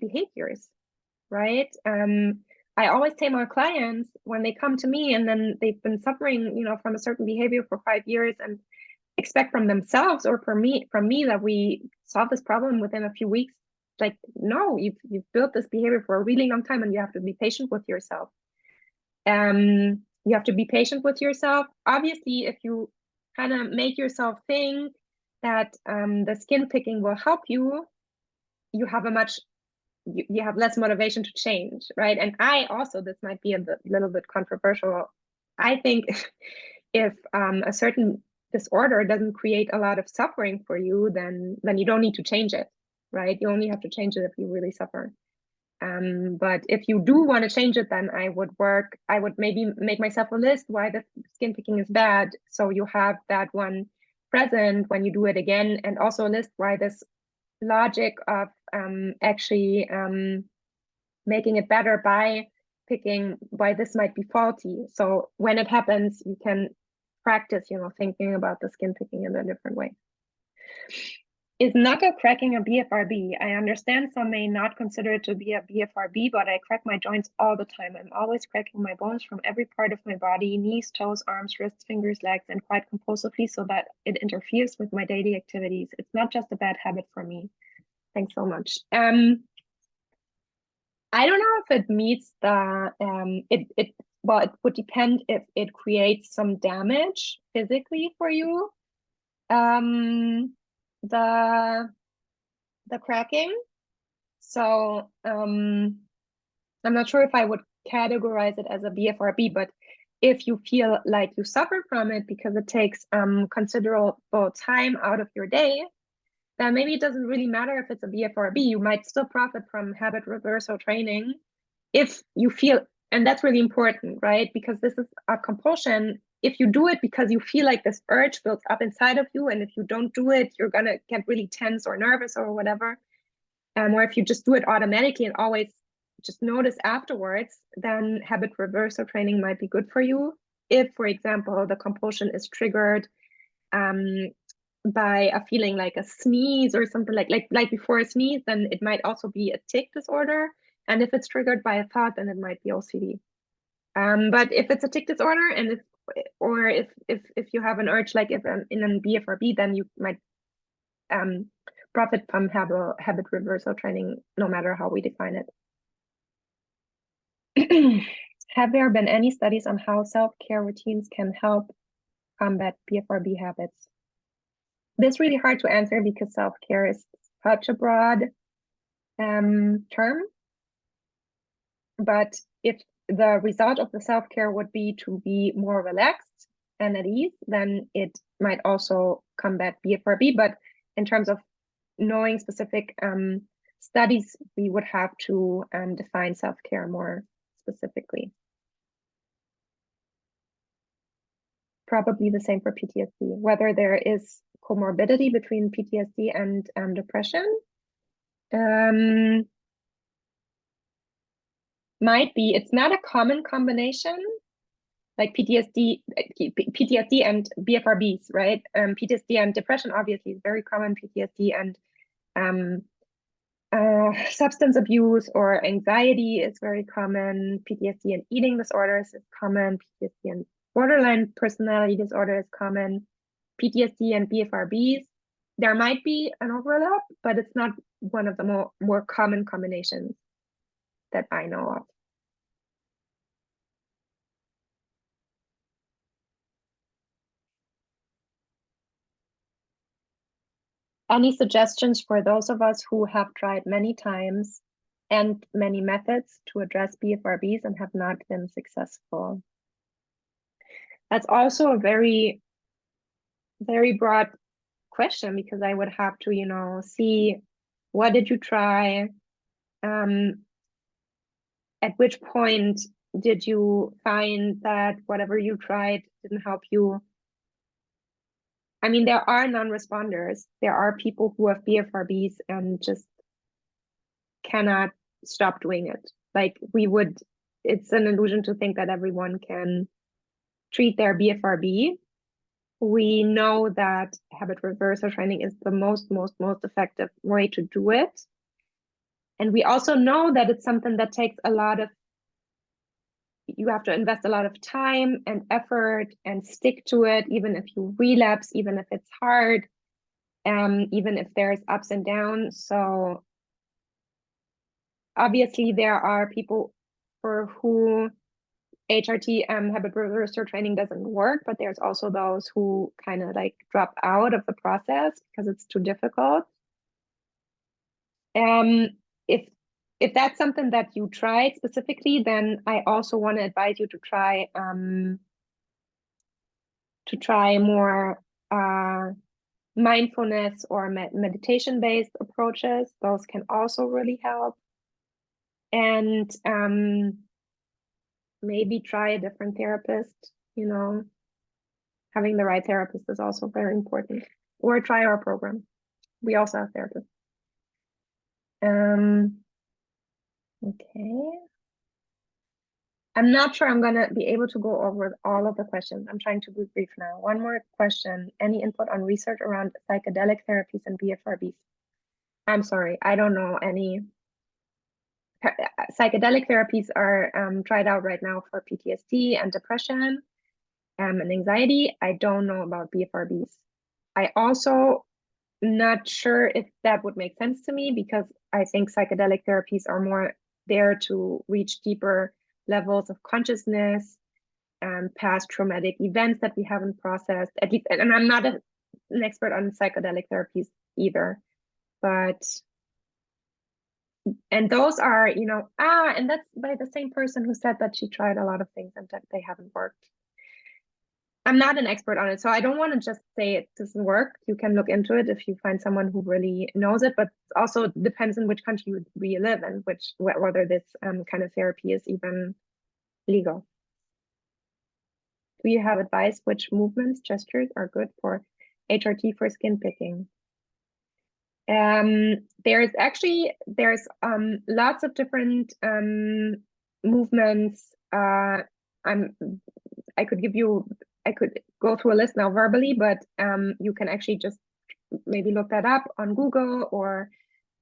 behaviors, right? I always tell my clients when they come to me and then they've been suffering, from a certain behavior for 5 years and expect from themselves or from me that we solve this problem within a few weeks. Like, no, you've built this behavior for a really long time and you have to be patient with yourself. You have to be patient with yourself. Obviously, if you kind of make yourself think that the skin picking will help you, you have you have less motivation to change, right? And I also, this might be a little bit controversial, I think if a certain disorder doesn't create a lot of suffering for you, then you don't need to change it, right? You only have to change it if you really suffer. But if you do want to change it, then I would maybe make myself a list why the skin picking is bad, so you have that one present when you do it again, and also a list why this logic of actually making it better by picking, why this might be faulty. So when it happens, you can practice, thinking about the skin picking in a different way. Is knuckle cracking a BFRB? I understand some may not consider it to be a BFRB, but I crack my joints all the time. I'm always cracking my bones from every part of my body, knees, toes, arms, wrists, fingers, legs, and quite compulsively, so that it interferes with my daily activities. It's not just a bad habit for me. Thanks so much. I don't know if it meets the well, it would depend if it creates some damage physically for you. The cracking. So I'm not sure if I would categorize it as a BFRB, but if you feel like you suffer from it because it takes considerable time out of your day, then maybe it doesn't really matter if it's a BFRB. You might still profit from habit reversal training if you feel, and that's really important, right? Because this is a compulsion. If you do it because you feel like this urge builds up inside of you, and if you don't do it, you're gonna get really tense or nervous or whatever. Or if you just do it automatically and always just notice afterwards, then habit reversal training might be good for you. If, for example, the compulsion is triggered by a feeling like a sneeze or something like before a sneeze, then it might also be a tic disorder. And if it's triggered by a thought, then it might be OCD. But if it's a tic disorder and if you have an urge, like if in a BFRB, then you might profit from habit reversal training, no matter how we define it. Have there been any studies on how self-care routines can help combat BFRB habits? This is really hard to answer because self-care is such a broad term. But if the result of the self-care would be to be more relaxed and at ease, then it might also combat BFRB. But in terms of knowing specific studies, we would have to define self-care more specifically. Probably the same for PTSD. Whether there is comorbidity between PTSD and depression, might be. It's not a common combination, like PTSD and BFRBs, right? PTSD and depression obviously is very common. PTSD and substance abuse or anxiety is very common. PTSD and eating disorders is common. PTSD and borderline personality disorder is common. PTSD and BFRBs, there might be an overlap, but it's not one of the more common combinations that I know of. Any suggestions for those of us who have tried many times and many methods to address BFRBs and have not been successful? That's also a very, very broad question, because I would have to, you know, see what did you try? At which point did you find that whatever you tried didn't help you? I mean, there are non-responders. There are people who have BFRBs and just cannot stop doing it. Like it's an illusion to think that everyone can treat their BFRB. We know that habit reversal training is the most effective way to do it. And we also know that it's something that takes you have to invest a lot of time and effort and stick to it, even if you relapse, even if it's hard, even if there's ups and downs. So obviously there are people for who HRT habit reversal training doesn't work, but there's also those who kind of like drop out of the process because it's too difficult. If that's something that you tried specifically, then I also want to advise you to try more mindfulness or meditation-based approaches. Those can also really help. And maybe try a different therapist, you know. Having the right therapist is also very important. Or try our program. We also have therapists. Okay. I'm not sure I'm going to be able to go over all of the questions. I'm trying to be brief now. One more question. Any input on research around psychedelic therapies and BFRBs? I'm sorry, I don't know any. Psychedelic therapies are tried out right now for PTSD and depression and anxiety. I don't know about BFRBs. I also not sure if that would make sense to me, because I think psychedelic therapies are more there to reach deeper levels of consciousness and past traumatic events that we haven't processed, at least. And I'm not an expert on psychedelic therapies either, but and those are, you know, and that's by the same person who said that she tried a lot of things and that they haven't worked. I'm not an expert on it, so I don't want to just say it doesn't work. You can look into it if you find someone who really knows it, but it also depends on which country you live and whether this kind of therapy is even legal. Do you have advice which movements, gestures are good for HRT for skin picking? There's lots of different movements. I could go through a list now verbally, but you can actually just maybe look that up on Google or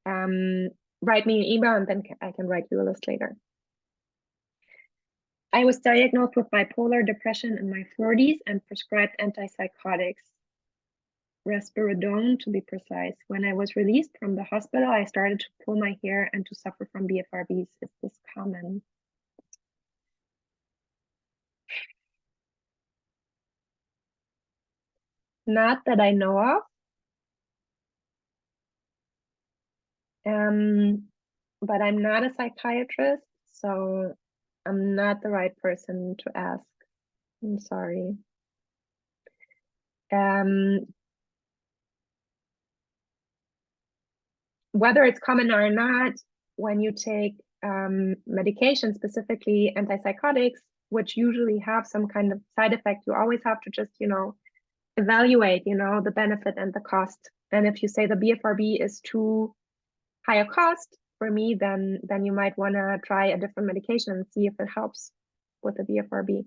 write me an email, and then I can write you a list later. I was diagnosed with bipolar depression in my 40s and prescribed antipsychotics, risperidone to be precise. When I was released from the hospital, I started to pull my hair and to suffer from BFRBs. Is this common? Not that I know of. But I'm not a psychiatrist, so I'm not the right person to ask. I'm sorry. Whether it's common or not, when you take medication, specifically antipsychotics, which usually have some kind of side effect, you always have to just, you know, evaluate, you know, the benefit and the cost. And if you say the BFRB is too high a cost for me, then you might want to try a different medication and see if it helps with the BFRB.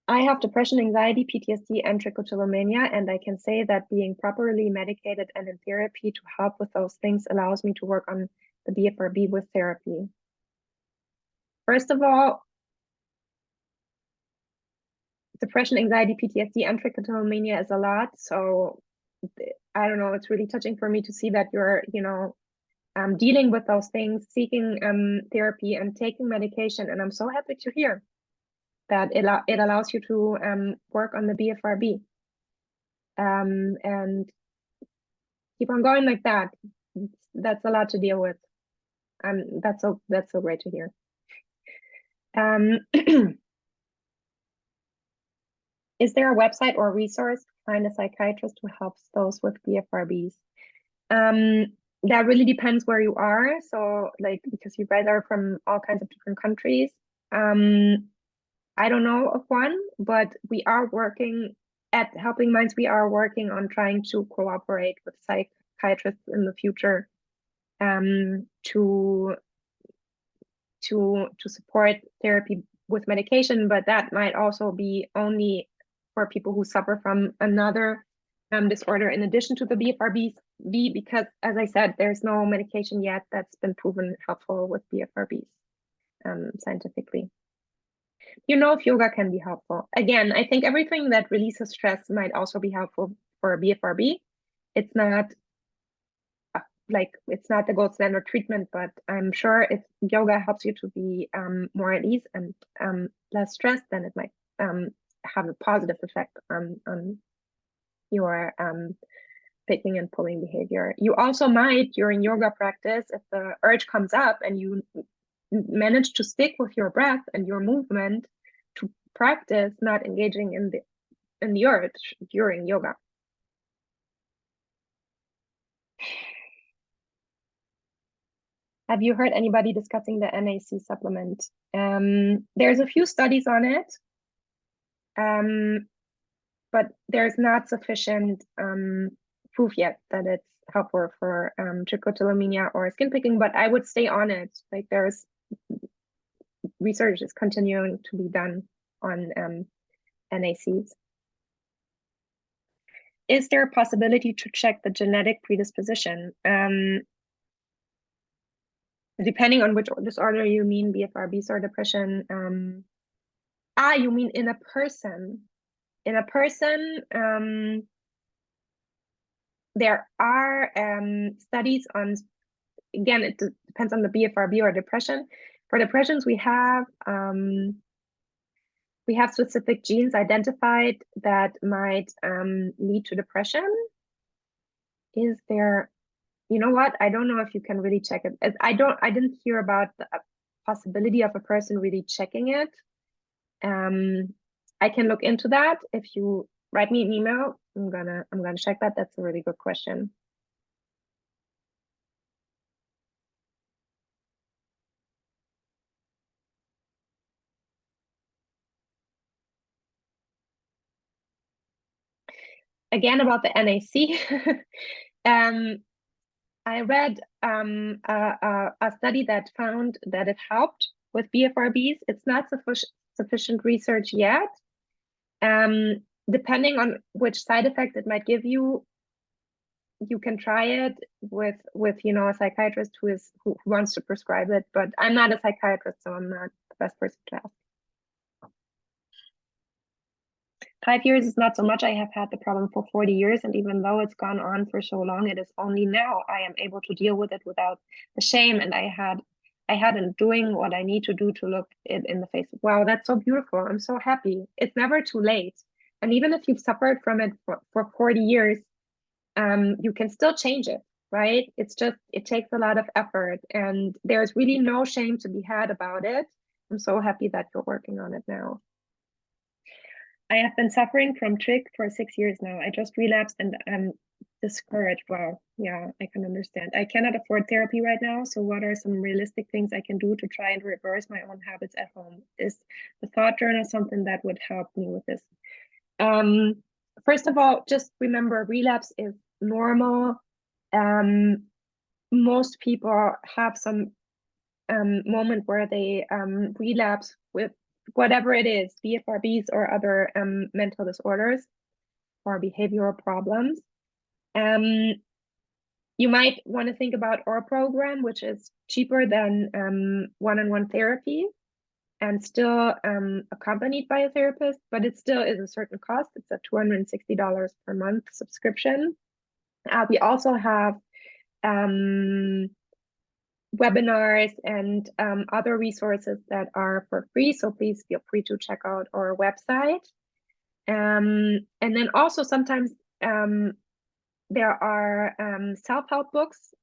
I have depression, anxiety, PTSD, and trichotillomania, and I can say that being properly medicated and in therapy to help with those things allows me to work on the BFRB with therapy. First of all, depression, anxiety, PTSD, and trichotillomania is a lot. So I don't know, it's really touching for me to see that you're, dealing with those things, seeking therapy and taking medication. And I'm so happy to hear that it allows you to work on the BFRB. And keep on going like that. That's a lot to deal with. That's so great to hear. Is there a website or resource to find a psychiatrist who helps those with BFRBs? That really depends where you are. So, like, because you guys are from all kinds of different countries, I don't know of one, but we are working at Helping Minds. We are working on trying to cooperate with psychiatrists in the future, to support therapy with medication, but that might also be only for people who suffer from another disorder in addition to the BFRBs, because as I said, there's no medication yet that's been proven helpful with BFRBs scientifically. If yoga can be helpful. Again, I think everything that releases stress might also be helpful for BFRB. It's not the gold standard treatment, but I'm sure if yoga helps you to be more at ease and less stressed, then it might have a positive effect on your picking and pulling behavior. You also might, during yoga practice, if the urge comes up and you manage to stick with your breath and your movement, to practice not engaging in the urge during yoga. Have you heard anybody discussing the NAC supplement? There's a few studies on it, but there's not sufficient proof yet that it's helpful for trichotillomania or skin picking, but I would stay on it. Like, there's research is continuing to be done on NACs. Is there a possibility to check the genetic predisposition? Depending on which disorder you mean, BFRBs or depression. You mean in a person? In a person, there are studies on, again, it depends on the BFRB or depression. For depressions, we have specific genes identified that might lead to depression. Is there, you know what? I don't know if you can really check it. I didn't hear about the possibility of a person really checking it. I can look into that. If you write me an email, I'm gonna check that. That's a really good question. Again, about the NAC, I read a study that found that it helped with BFRBs. It's not sufficient research yet. Depending on which side effect it might give you, you can try it with a psychiatrist who wants to prescribe it. But I'm not a psychiatrist, so I'm not the best person to ask. 5 years is not so much. I have had the problem for 40 years, and even though it's gone on for so long, it is only now I am able to deal with it without the shame. And I hadn't doing what I need to do to look it in the face. Wow, that's so beautiful. I'm so happy. It's never too late. And even if you've suffered from it for 40 years, you can still change it, right? It's just, it takes a lot of effort, and there's really no shame to be had about it. I'm so happy that you're working on it now. I have been suffering from trich for 6 years now. I just relapsed and I'm discouraged. Wow. Yeah, I can understand. I cannot afford therapy right now. So what are some realistic things I can do to try and reverse my own habits at home? Is the thought journal something that would help me with this? First of all, just remember, relapse is normal. Most people have some moment where they relapse with whatever it is, BFRBs or other mental disorders or behavioral problems. You might want to think about our program, which is cheaper than one-on-one therapy. and still accompanied by a therapist, but it still is a certain cost. It's a $260 per month subscription. We also have webinars and other resources that are for free. So please feel free to check out our website. And then also sometimes there are self-help books.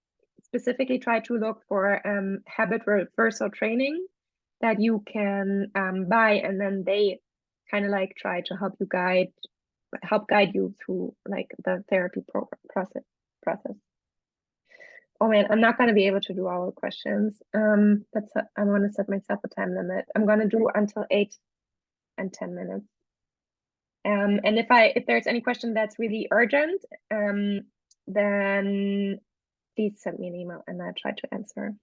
Specifically try to look for habit reversal training that you can buy, and then they kind of like try to help guide you through like the therapy process. Oh man, I'm not going to be able to do all the questions. I want to set myself a time limit. I'm going to do until 8 and 10 minutes. And if there's any question that's really urgent, then please send me an email and I'll try to answer.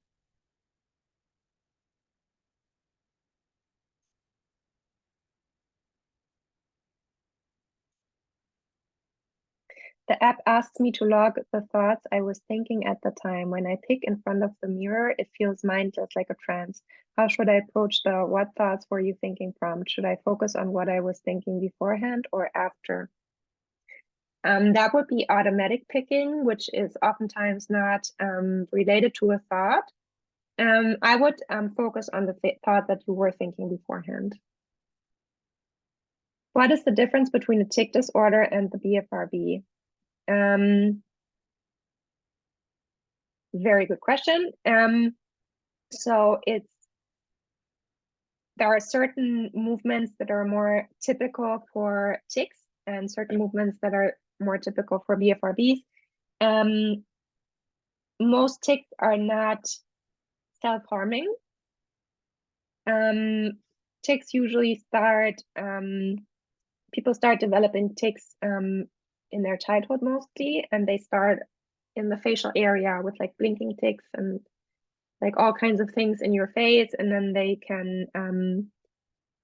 The app asks me to log the thoughts I was thinking at the time. When I pick in front of the mirror, it feels mindless, like a trance. How should I approach the what thoughts were you thinking from? Should I focus on what I was thinking beforehand or after? That would be automatic picking, which is oftentimes not related to a thought. I would focus on the thought that you were thinking beforehand. What is the difference between a tic disorder and the BFRB? Very good question. So there are certain movements that are more typical for tics and certain movements that are more typical for BFRBs. Most tics are not self-harming. Tics usually start, people start developing tics in their childhood mostly, and they start in the facial area with like blinking tics and like all kinds of things in your face, and then they can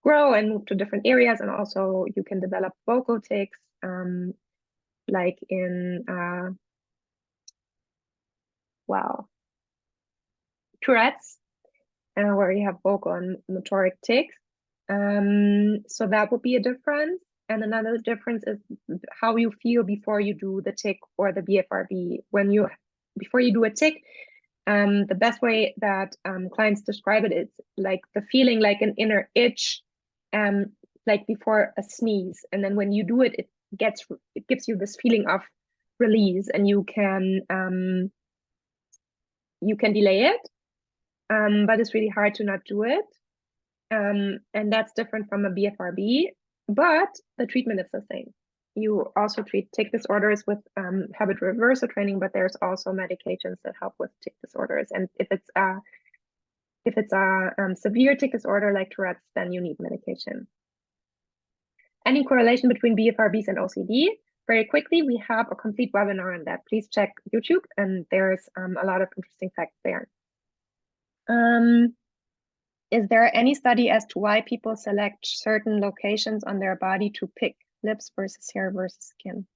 grow and move to different areas, and also you can develop vocal tics like in Tourette's, where you have vocal and motoric tics. So that would be a difference. And another difference is how you feel before you do the tic or the BFRB. Before you do a tic, the best way that clients describe it is like the feeling like an inner itch, like before a sneeze. And then when you do it, it gives you this feeling of release, and you can delay it, but it's really hard to not do it. And that's different from a BFRB, but the treatment is the same. You also treat tic disorders with habit reversal training, but there's also medications that help with tic disorders. And if it's a severe tic disorder like Tourette's, then you need medication. Any correlation between BFRBs and OCD? Very quickly, we have a complete webinar on that. Please check YouTube, and there's a lot of interesting facts there. Is there any study as to why people select certain locations on their body to pick, lips versus hair versus skin?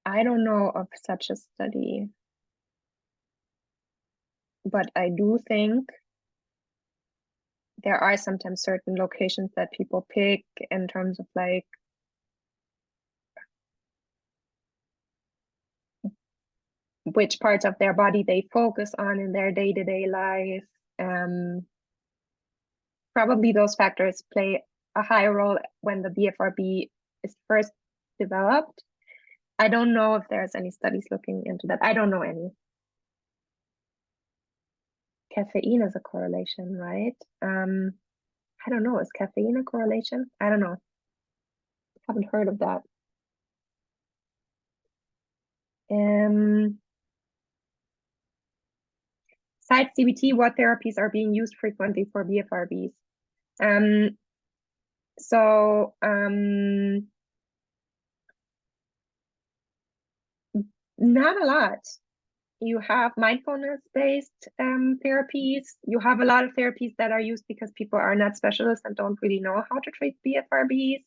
I don't know of such a study, but I do think there are sometimes certain locations that people pick in terms of like which parts of their body they focus on in their day-to-day life. Probably those factors play a high role when the BFRB is first developed. I don't know if there's any studies looking into that. I don't know any. Caffeine is a correlation, right? I don't know. Is caffeine a correlation? I don't know. Haven't heard of that. Besides CBT, what therapies are being used frequently for BFRBs? Not a lot. You have mindfulness-based therapies. You have a lot of therapies that are used because people are not specialists and don't really know how to treat BFRBs.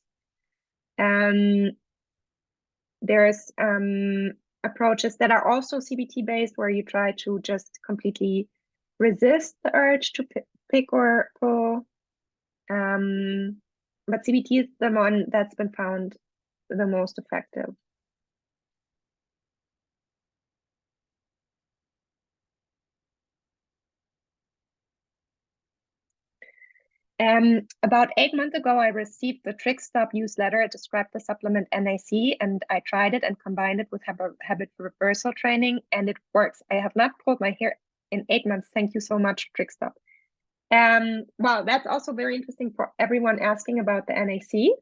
There's approaches that are also CBT-based, where you try to just completely resist the urge to pick or pull. But CBT is the one that's been found the most effective. About 8 months ago, I received the TrickStop newsletter. It described the supplement NAC, and I tried it and combined it with habit reversal training, and it works. I have not pulled my hair in 8 months. Thank you so much, TrickStop. Well, that's also very interesting for everyone asking about the NAC.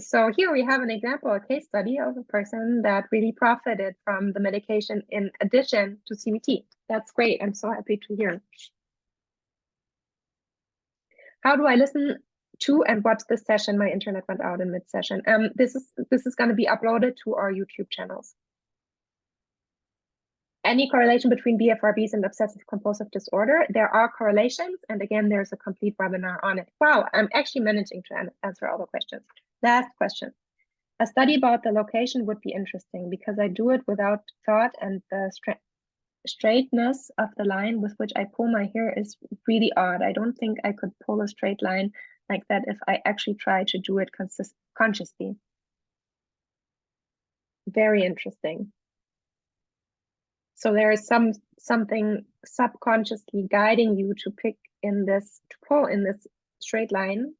So here we have an example, a case study of a person that really profited from the medication in addition to CBT. That's great. I'm so happy to hear. How do I listen to and watch this session? My internet went out in mid-session. This is going to be uploaded to our YouTube channels. Any correlation between BFRBs and obsessive compulsive disorder? There are correlations, and again, there's a complete webinar on it. Wow, I'm actually managing to answer all the questions. Last question. A study about the location would be interesting because I do it without thought, and the straightness of the line with which I pull my hair is really odd. I don't think I could pull a straight line like that if I actually try to do it consciously. Very interesting. So there is something subconsciously guiding you to pull in this straight line.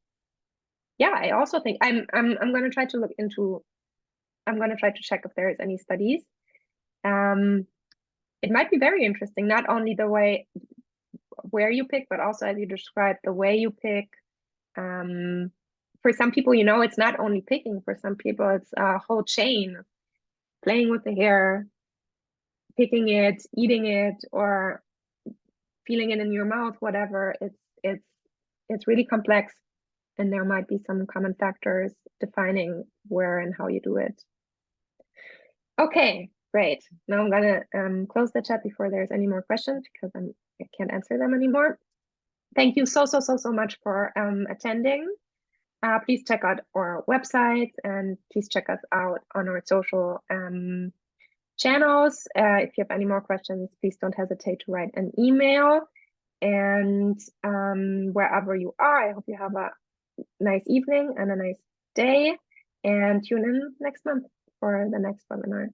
Yeah, I also think I'm going to try to look into. I'm going to try to check if there is any studies. It might be very interesting, not only the way where you pick, but also as you described, the way you pick. For some people, it's not only picking. For some people, it's a whole chain, playing with the hair, picking it, eating it, or feeling it in your mouth, whatever. It's really complex, and there might be some common factors defining where and how you do it. Okay, great. Now I'm gonna close the chat before there's any more questions because I can't answer them anymore. Thank you so much for attending. Please check out our website and please check us out on our social channels. If you have any more questions, please don't hesitate to write an email. And wherever you are, I hope you have a nice evening and a nice day. And tune in next month for the next webinar.